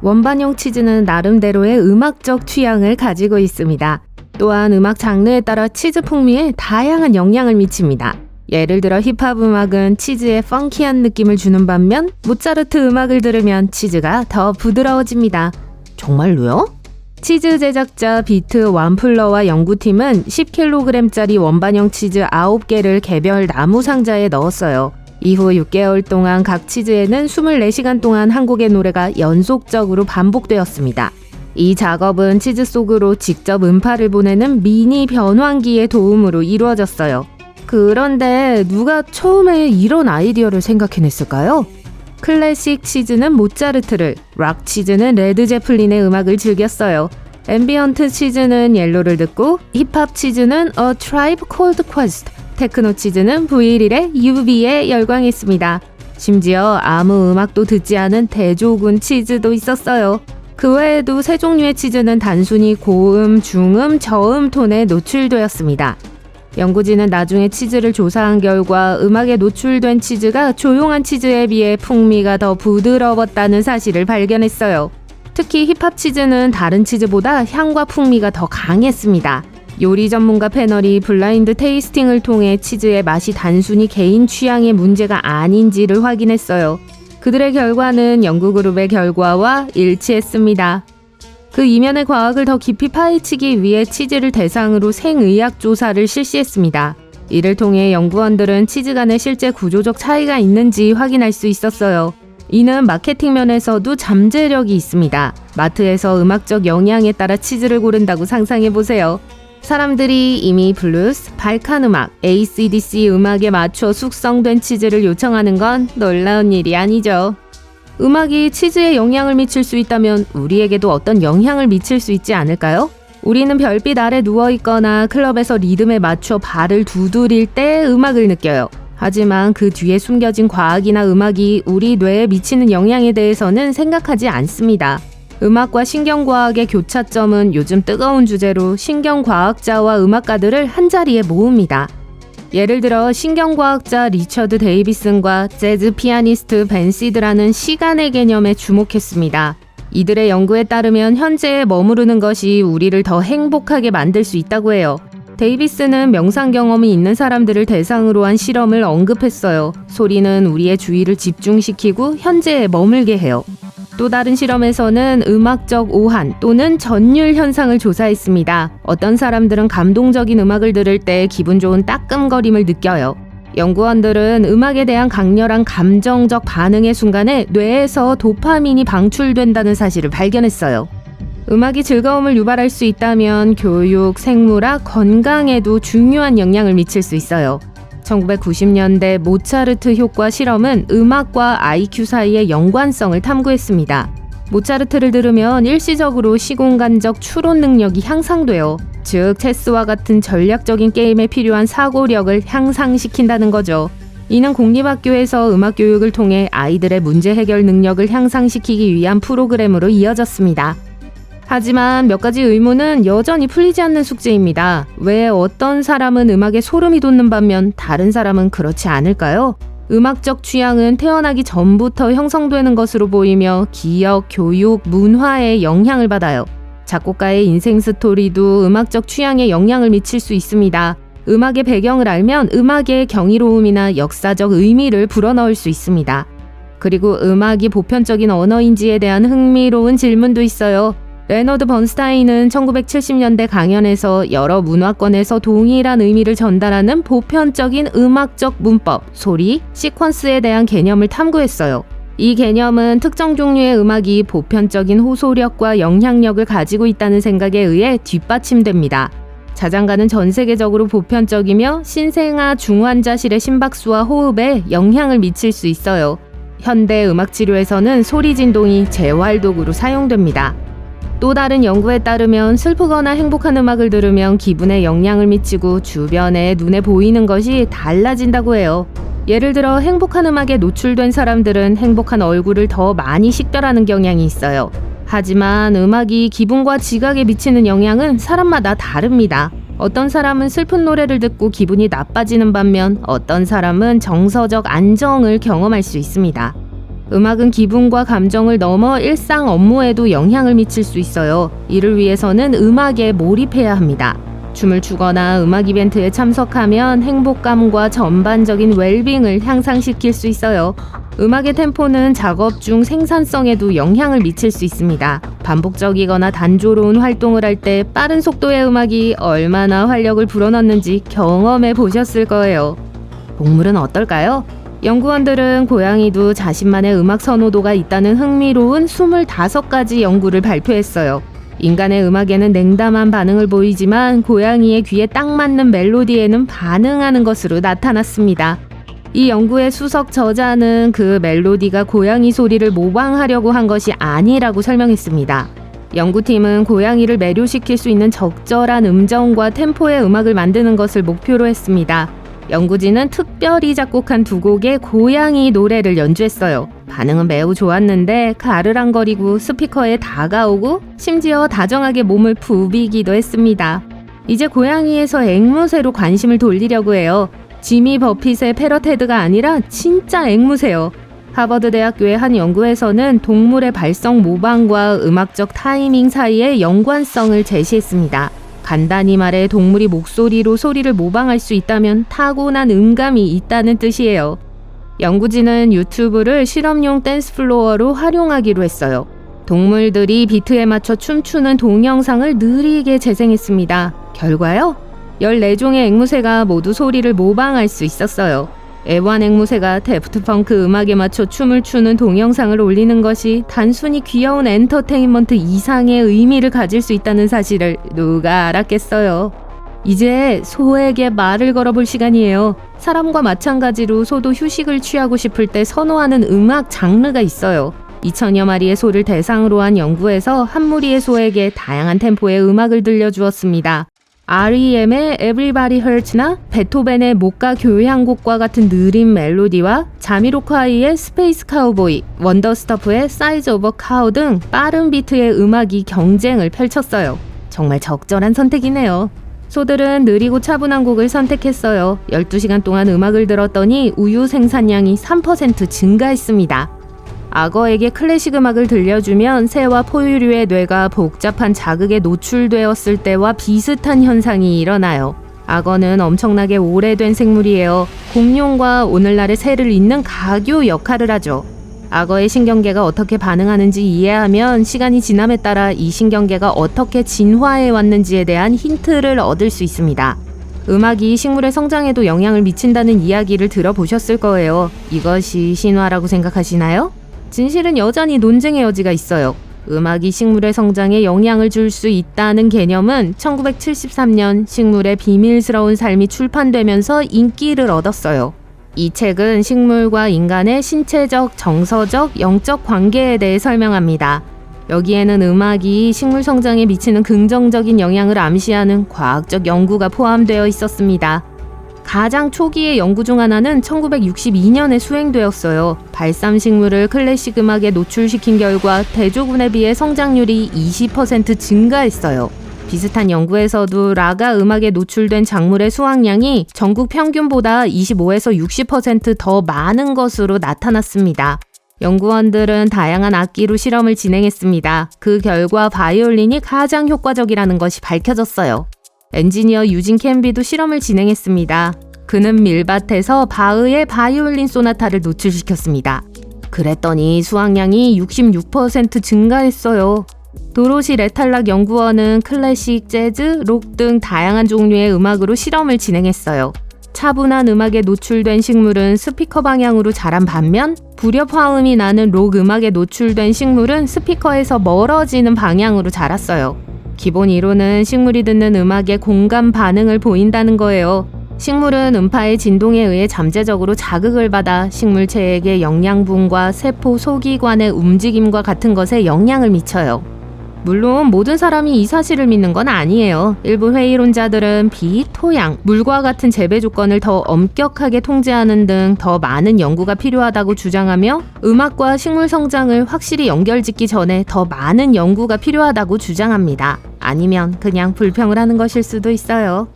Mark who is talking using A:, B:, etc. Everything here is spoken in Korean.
A: 원반용 치즈는 나름대로의 음악적 취향을 가지고 있습니다. 또한 음악 장르에 따라 치즈 풍미에 다양한 영향을 미칩니다. 예를 들어 힙합 음악은 치즈에 펑키한 느낌을 주는 반면 모차르트 음악을 들으면 치즈가 더 부드러워집니다. 정말로요? 치즈 제작자 비트 완플러와 연구팀은 10kg짜리 원반용 치즈 9개를 개별 나무 상자에 넣었어요. 이후 6개월 동안 각 치즈에는 24시간 동안 한 곡의 노래가 연속적으로 반복되었습니다. 이 작업은 치즈 속으로 직접 음파를 보내는 미니 변환기의 도움으로 이루어졌어요. 그런데 누가 처음에 이런 아이디어를 생각해냈을까요? 클래식 치즈는 모차르트를, 락 치즈는 레드 제플린의 음악을 즐겼어요. 앰비언트 치즈는 옐로를 듣고, 힙합 치즈는 A Tribe Called Quest, 테크노 치즈는 V1의 UB에 열광했습니다. 심지어 아무 음악도 듣지 않은 대조군 치즈도 있었어요. 그 외에도 세 종류의 치즈는 단순히 고음, 중음, 저음 톤에 노출되었습니다. 연구진은 나중에 치즈를 조사한 결과 음악에 노출된 치즈가 조용한 치즈에 비해 풍미가 더 부드러웠다는 사실을 발견했어요. 특히 힙합 치즈는 다른 치즈보다 향과 풍미가 더 강했습니다. 요리 전문가 패널이 블라인드 테이스팅을 통해 치즈의 맛이 단순히 개인 취향의 문제가 아닌지를 확인했어요. 그들의 결과는 연구그룹의 결과와 일치했습니다. 그 이면의 과학을 더 깊이 파헤치기 위해 치즈를 대상으로 생의학 조사를 실시했습니다. 이를 통해 연구원들은 치즈 간의 실제 구조적 차이가 있는지 확인할 수 있었어요. 이는 마케팅 면에서도 잠재력이 있습니다. 마트에서 음악적 영향에 따라 치즈를 고른다고 상상해보세요. 사람들이 이미 블루스, 발칸 음악, AC/DC 음악에 맞춰 숙성된 치즈를 요청하는 건 놀라운 일이 아니죠. 음악이 치즈에 영향을 미칠 수 있다면 우리에게도 어떤 영향을 미칠 수 있지 않을까요? 우리는 별빛 아래 누워있거나 클럽에서 리듬에 맞춰 발을 두드릴 때 음악을 느껴요. 하지만 그 뒤에 숨겨진 과학이나 음악이 우리 뇌에 미치는 영향에 대해서는 생각하지 않습니다. 음악과 신경과학의 교차점은 요즘 뜨거운 주제로 신경과학자와 음악가들을 한자리에 모읍니다. 예를 들어 신경과학자 리처드 데이비슨과 재즈 피아니스트 벤 시드라는 시간의 개념에 주목했습니다. 이들의 연구에 따르면 현재에 머무르는 것이 우리를 더 행복하게 만들 수 있다고 해요. 데이비스는 명상 경험이 있는 사람들을 대상으로 한 실험을 언급했어요. 소리는 우리의 주의를 집중시키고 현재에 머물게 해요. 또 다른 실험에서는 음악적 오한 또는 전율 현상을 조사했습니다. 어떤 사람들은 감동적인 음악을 들을 때 기분 좋은 따끔거림을 느껴요. 연구원들은 음악에 대한 강렬한 감정적 반응의 순간에 뇌에서 도파민이 방출된다는 사실을 발견했어요. 음악이 즐거움을 유발할 수 있다면 교육, 생물학, 건강에도 중요한 영향을 미칠 수 있어요. 1990년대 모차르트 효과 실험은 음악과 IQ 사이의 연관성을 탐구했습니다. 모차르트를 들으면 일시적으로 시공간적 추론 능력이 향상돼요. 즉 체스와 같은 전략적인 게임에 필요한 사고력을 향상시킨다는 거죠. 이는 공립학교에서 음악 교육을 통해 아이들의 문제 해결 능력을 향상시키기 위한 프로그램으로 이어졌습니다. 하지만 몇 가지 의문은 여전히 풀리지 않는 숙제입니다. 왜 어떤 사람은 음악에 소름이 돋는 반면 다른 사람은 그렇지 않을까요? 음악적 취향은 태어나기 전부터 형성되는 것으로 보이며 기억, 교육, 문화에 영향을 받아요. 작곡가의 인생 스토리도 음악적 취향에 영향을 미칠 수 있습니다. 음악의 배경을 알면 음악의 경이로움이나 역사적 의미를 불어넣을 수 있습니다. 그리고 음악이 보편적인 언어인지에 대한 흥미로운 질문도 있어요. 레너드 번스타인은 1970년대 강연에서 여러 문화권에서 동일한 의미를 전달하는 보편적인 음악적 문법, 소리, 시퀀스에 대한 개념을 탐구했어요. 이 개념은 특정 종류의 음악이 보편적인 호소력과 영향력을 가지고 있다는 생각에 의해 뒷받침됩니다. 자장가는 전 세계적으로 보편적이며 신생아 중환자실의 심박수와 호흡에 영향을 미칠 수 있어요. 현대 음악 치료에서는 소리 진동이 재활도구로 사용됩니다. 또 다른 연구에 따르면 슬프거나 행복한 음악을 들으면 기분에 영향을 미치고 주변에 눈에 보이는 것이 달라진다고 해요. 예를 들어 행복한 음악에 노출된 사람들은 행복한 얼굴을 더 많이 식별하는 경향이 있어요. 하지만 음악이 기분과 지각에 미치는 영향은 사람마다 다릅니다. 어떤 사람은 슬픈 노래를 듣고 기분이 나빠지는 반면 어떤 사람은 정서적 안정을 경험할 수 있습니다. 음악은 기분과 감정을 넘어 일상 업무에도 영향을 미칠 수 있어요. 이를 위해서는 음악에 몰입해야 합니다. 춤을 추거나 음악 이벤트에 참석하면 행복감과 전반적인 웰빙을 향상시킬 수 있어요. 음악의 템포는 작업 중 생산성에도 영향을 미칠 수 있습니다. 반복적이거나 단조로운 활동을 할 때 빠른 속도의 음악이 얼마나 활력을 불어넣는지 경험해 보셨을 거예요. 동물은 어떨까요? 연구원들은 고양이도 자신만의 음악 선호도가 있다는 흥미로운 25가지 연구를 발표했어요. 인간의 음악에는 냉담한 반응을 보이지만 고양이의 귀에 딱 맞는 멜로디에는 반응하는 것으로 나타났습니다. 이 연구의 수석 저자는 그 멜로디가 고양이 소리를 모방하려고 한 것이 아니라고 설명했습니다. 연구팀은 고양이를 매료시킬 수 있는 적절한 음정과 템포의 음악을 만드는 것을 목표로 했습니다. 연구진은 특별히 작곡한 2곡의 고양이 노래를 연주했어요. 반응은 매우 좋았는데 가르랑거리고 스피커에 다가오고 심지어 다정하게 몸을 부비기도 했습니다. 이제 고양이에서 앵무새로 관심을 돌리려고 해요. 지미 버핏의 패러테드가 아니라 진짜 앵무새요. 하버드 대학교의 한 연구에서는 동물의 발성 모방과 음악적 타이밍 사이의 연관성을 제시했습니다. 간단히 말해 동물이 목소리로 소리를 모방할 수 있다면 타고난 음감이 있다는 뜻이에요. 연구진은 유튜브를 실험용 댄스 플로어로 활용하기로 했어요. 동물들이 비트에 맞춰 춤추는 동영상을 느리게 재생했습니다. 결과요? 14종의 앵무새가 모두 소리를 모방할 수 있었어요. 애완 앵무새가 데프트 펑크 음악에 맞춰 춤을 추는 동영상을 올리는 것이 단순히 귀여운 엔터테인먼트 이상의 의미를 가질 수 있다는 사실을 누가 알았겠어요. 이제 소에게 말을 걸어볼 시간이에요. 사람과 마찬가지로 소도 휴식을 취하고 싶을 때 선호하는 음악 장르가 있어요. 2000여 마리의 소를 대상으로 한 연구에서 한 무리의 소에게 다양한 템포의 음악을 들려주었습니다. REM의 Everybody Hurts나 베토벤의 목가 교향곡과 같은 느린 멜로디와 자미로콰이의 스페이스 카우보이, 원더스터프의 Size of a Cow 등 빠른 비트의 음악이 경쟁을 펼쳤어요. 정말 적절한 선택이네요. 소들은 느리고 차분한 곡을 선택했어요. 12시간 동안 음악을 들었더니 우유 생산량이 3% 증가했습니다. 악어에게 클래식 음악을 들려주면 새와 포유류의 뇌가 복잡한 자극에 노출되었을 때와 비슷한 현상이 일어나요. 악어는 엄청나게 오래된 생물이에요. 공룡과 오늘날의 새를 잇는 가교 역할을 하죠. 악어의 신경계가 어떻게 반응하는지 이해하면 시간이 지남에 따라 이 신경계가 어떻게 진화해 왔는지에 대한 힌트를 얻을 수 있습니다. 음악이 식물의 성장에도 영향을 미친다는 이야기를 들어보셨을 거예요. 이것이 신화라고 생각하시나요? 진실은 여전히 논쟁의 여지가 있어요. 음악이 식물의 성장에 영향을 줄 수 있다는 개념은 1973년 식물의 비밀스러운 삶이 출판되면서 인기를 얻었어요. 이 책은 식물과 인간의 신체적, 정서적, 영적 관계에 대해 설명합니다. 여기에는 음악이 식물 성장에 미치는 긍정적인 영향을 암시하는 과학적 연구가 포함되어 있었습니다. 가장 초기의 연구 중 하나는 1962년에 수행되었어요. 발삼식물을 클래식 음악에 노출시킨 결과 대조군에 비해 성장률이 20% 증가했어요. 비슷한 연구에서도 라가 음악에 노출된 작물의 수확량이 전국 평균보다 25에서 60% 더 많은 것으로 나타났습니다. 연구원들은 다양한 악기로 실험을 진행했습니다. 그 결과 바이올린이 가장 효과적이라는 것이 밝혀졌어요. 엔지니어 유진 캔비도 실험을 진행했습니다. 그는 밀밭에서 바흐의 바이올린 소나타를 노출시켰습니다. 그랬더니 수확량이 66% 증가했어요. 도로시 레탈락 연구원은 클래식, 재즈, 록 등 다양한 종류의 음악으로 실험을 진행했어요. 차분한 음악에 노출된 식물은 스피커 방향으로 자란 반면 불협 화음이 나는 록 음악에 노출된 식물은 스피커에서 멀어지는 방향으로 자랐어요. 기본 이론은 식물이 듣는 음악에 공감 반응을 보인다는 거예요. 식물은 음파의 진동에 의해 잠재적으로 자극을 받아 식물체에게 영양분과 세포 소기관의 움직임과 같은 것에 영향을 미쳐요. 물론 모든 사람이 이 사실을 믿는 건 아니에요. 일부 회의론자들은 빛, 토양, 물과 같은 재배 조건을 더 엄격하게 통제하는 등 더 많은 연구가 필요하다고 주장하며 음악과 식물 성장을 확실히 연결짓기 전에 더 많은 연구가 필요하다고 주장합니다. 아니면 그냥 불평을 하는 것일 수도 있어요.